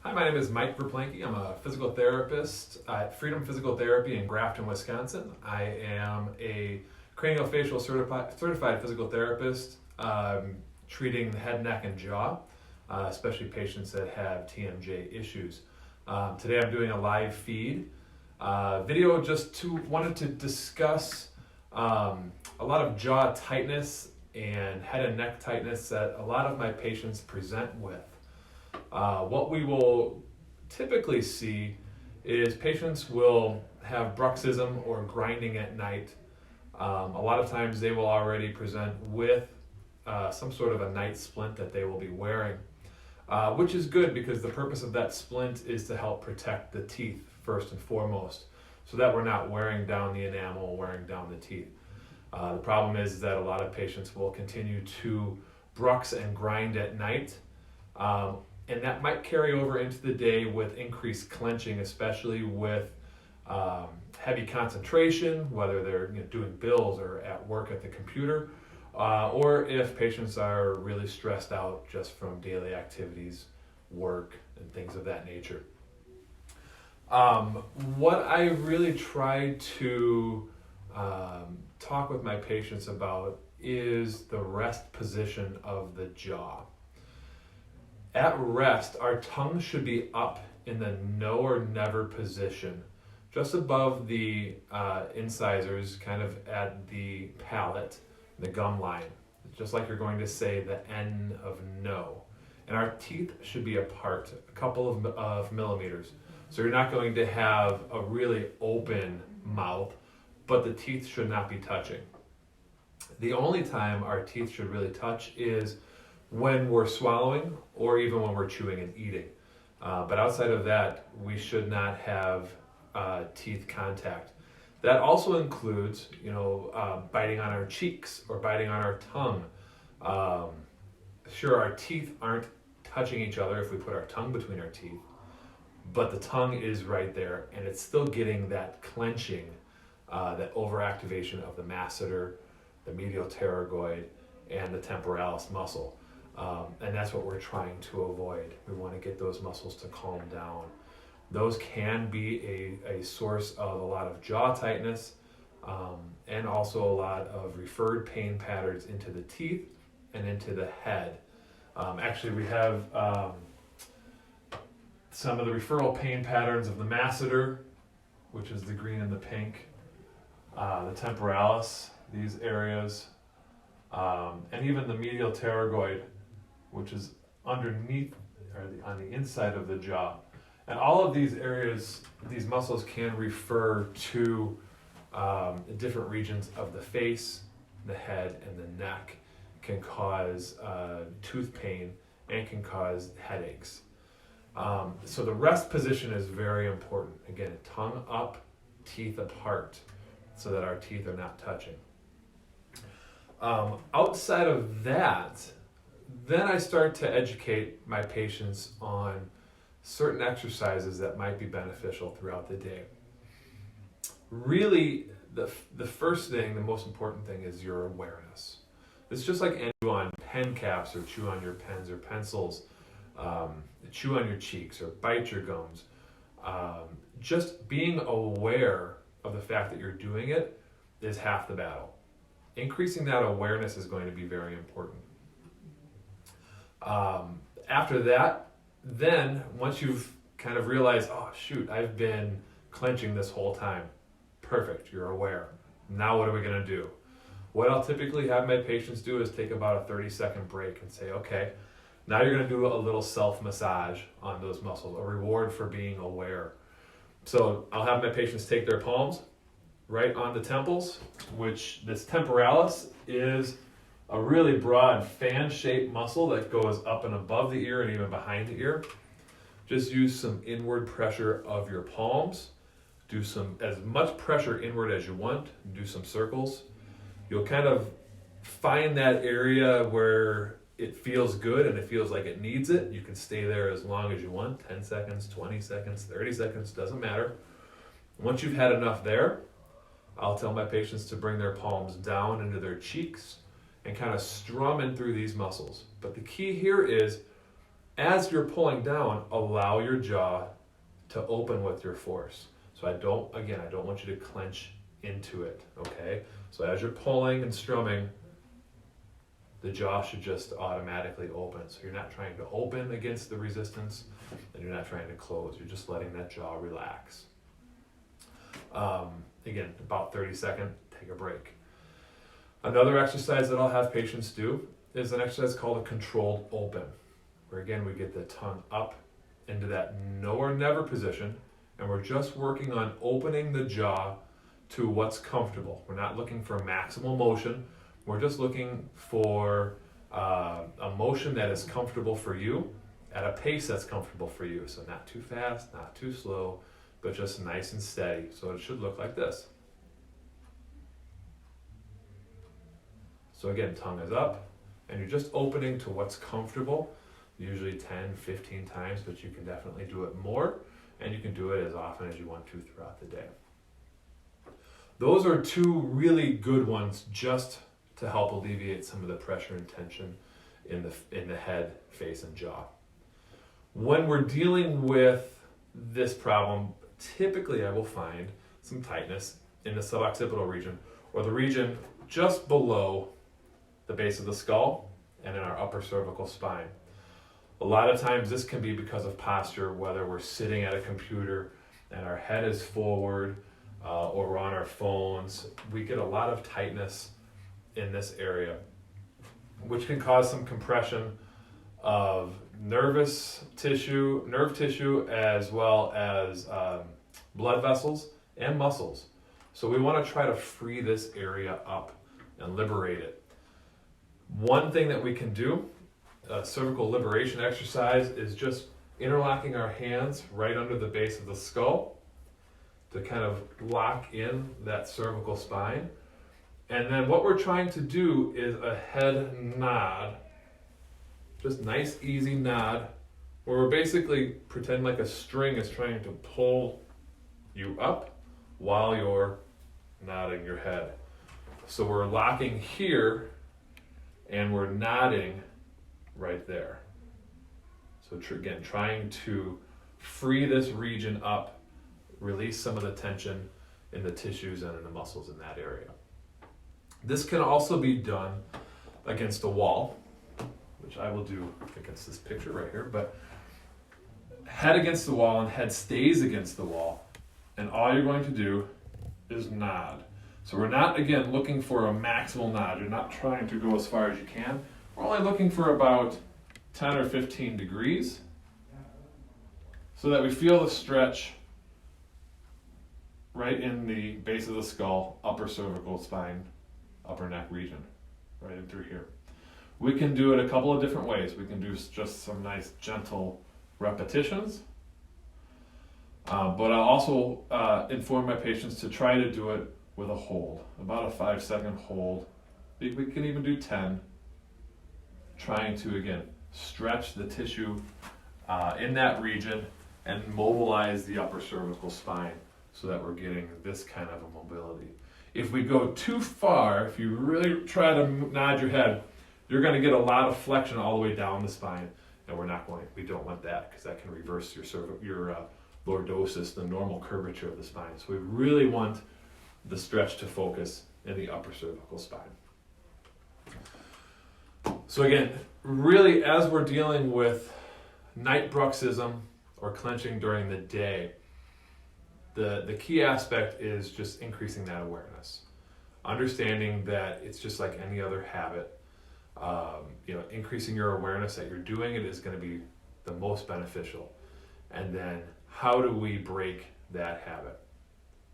Hi, my name is Mike Verplancke. I'm a physical therapist at Freedom Physical Therapy in Grafton, Wisconsin. I am a craniofacial certified physical therapist treating the head, neck, and jaw, especially patients that have TMJ issues. Today I'm doing a live feed video wanted to discuss a lot of jaw tightness and head and neck tightness that a lot of my patients present with. What we will typically see is patients will have bruxism or grinding at night. A lot of times they will already present with some sort of a night splint that they will be wearing, which is good because the purpose of that splint is to help protect the teeth first and foremost, so that we're not wearing down the enamel, wearing down the teeth. The problem is that a lot of patients will continue to brux and grind at night. And that might carry over into the day with increased clenching, especially with heavy concentration, whether they're doing bills or at work at the computer, or if patients are really stressed out just from daily activities, work, and things of that nature. What I really try to talk with my patients about is the rest position of the jaw. At rest, our tongue should be up in the no or never position, just above the incisors, kind of at the palate, the gum line, just like you're going to say the N of no. And our teeth should be apart, a couple of millimeters. So you're not going to have a really open mouth, but the teeth should not be touching. The only time our teeth should really touch is when we're swallowing or even when we're chewing and eating. But outside of that, we should not have teeth contact. That also includes, biting on our cheeks or biting on our tongue. Sure, our teeth aren't touching each other if we put our tongue between our teeth, but the tongue is right there and it's still getting that clenching, that overactivation of the masseter, the medial pterygoid, and the temporalis muscle. And that's what we're trying to avoid. We want to get those muscles to calm down. Those can be a source of a lot of jaw tightness, and also a lot of referred pain patterns into the teeth and into the head. Actually, we have some of the referral pain patterns of the masseter, which is the green and the pink, the temporalis, these areas, and even the medial pterygoid, which is underneath or on the inside of the jaw. And all of these areas, these muscles can refer to different regions of the face, the head, and the neck, can cause tooth pain and can cause headaches. So the rest position is very important. Again, tongue up, teeth apart, so that our teeth are not touching. Outside of that, then I start to educate my patients on certain exercises that might be beneficial throughout the day. Really, the first thing, the most important thing is your awareness. It's just like chew on pen caps or chew on your pens or pencils, chew on your cheeks or bite your gums. Just being aware of the fact that you're doing it is half the battle. Increasing that awareness is going to be very important. After that, then once you've kind of realized, oh shoot, I've been clenching this whole time. Perfect, you're aware. Now what are we going to do? What I'll typically have my patients do is take about a 30-second break and say, okay, now you're going to do a little self-massage on those muscles, a reward for being aware. So I'll have my patients take their palms right on the temples, which this temporalis is a really broad fan-shaped muscle that goes up and above the ear and even behind the ear. Just use some inward pressure of your palms. Do as much pressure inward as you want. Do some circles. You'll kind of find that area where it feels good and it feels like it needs it. You can stay there as long as you want, 10 seconds, 20 seconds, 30 seconds, doesn't matter. Once you've had enough there, I'll tell my patients to bring their palms down into their cheeks and kind of strum in through these muscles. But the key here is As you're pulling down, allow your jaw to open with your force. So I don't want you to clench into it, okay? So as you're pulling and strumming, the jaw should just automatically open. So you're not trying to open against the resistance, and you're not trying to close. You're just letting that jaw relax. Again, about 30 seconds, take a break. Another exercise that I'll have patients do is an exercise called a controlled open, where again, we get the tongue up into that no or never position, and we're just working on opening the jaw to what's comfortable. We're not looking for maximal motion. We're just looking for a motion that is comfortable for you at a pace that's comfortable for you. So not too fast, not too slow, but just nice and steady. So it should look like this. So again, tongue is up, and you're just opening to what's comfortable, usually 10, 15 times, but you can definitely do it more, and you can do it as often as you want to throughout the day. Those are two really good ones just to help alleviate some of the pressure and tension in the head, face, and jaw. When we're dealing with this problem, typically I will find some tightness in the suboccipital region, or the region just below the base of the skull and in our upper cervical spine. A lot of times this can be because of posture, whether we're sitting at a computer and our head is forward, or we're on our phones. We get a lot of tightness in this area, which can cause some compression of nerve tissue, as well as blood vessels and muscles. So we want to try to free this area up and liberate it. One thing that we can do, a cervical liberation exercise, is just interlocking our hands right under the base of the skull to kind of lock in that cervical spine. And then what we're trying to do is a head nod, just nice easy nod, where we're basically pretend like a string is trying to pull you up while you're nodding your head. So we're locking here and we're nodding right there. So again, trying to free this region up, release some of the tension in the tissues and in the muscles in that area. This can also be done against a wall, which I will do against this picture right here, but head against the wall and head stays against the wall, and all you're going to do is nod. So we're not, again, looking for a maximal nod. You're not trying to go as far as you can. We're only looking for about 10 or 15 degrees so that we feel the stretch right in the base of the skull, upper cervical spine, upper neck region, right in through here. We can do it a couple of different ways. We can do just some nice gentle repetitions, but I'll also inform my patients to try to do it with a hold, about a 5-second hold. We can even do 10, trying to, again, stretch the tissue in that region and mobilize the upper cervical spine so that we're getting this kind of a mobility. If we go too far, if you really try to nod your head, you're going to get a lot of flexion all the way down the spine, and we don't want that, because that can reverse your lordosis, the normal curvature of the spine. So we really want the stretch to focus in the upper cervical spine. So again, really, as we're dealing with night bruxism or clenching during the day, the key aspect is just increasing that awareness. Understanding that it's just like any other habit. Increasing your awareness that you're doing it is going to be the most beneficial. And then how do we break that habit?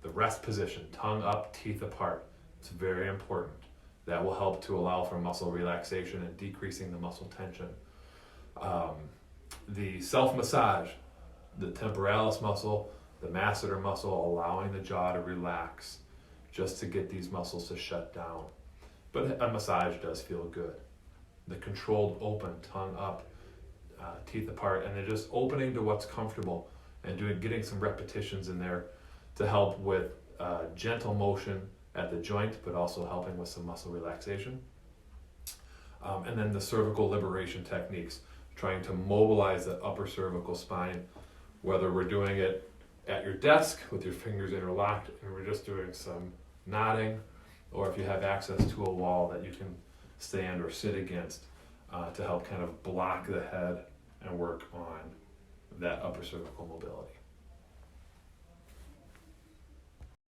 The rest position, tongue up, teeth apart. It's very important. That will help to allow for muscle relaxation and decreasing the muscle tension. The self-massage, the temporalis muscle, the masseter muscle, allowing the jaw to relax just to get these muscles to shut down. But a massage does feel good. The controlled open, tongue up, teeth apart, and then just opening to what's comfortable and getting some repetitions in there to help with gentle motion at the joint, but also helping with some muscle relaxation. And then the cervical liberation techniques, trying to mobilize the upper cervical spine, whether we're doing it at your desk with your fingers interlocked and we're just doing some nodding, or if you have access to a wall that you can stand or sit against to help kind of block the head and work on that upper cervical mobility.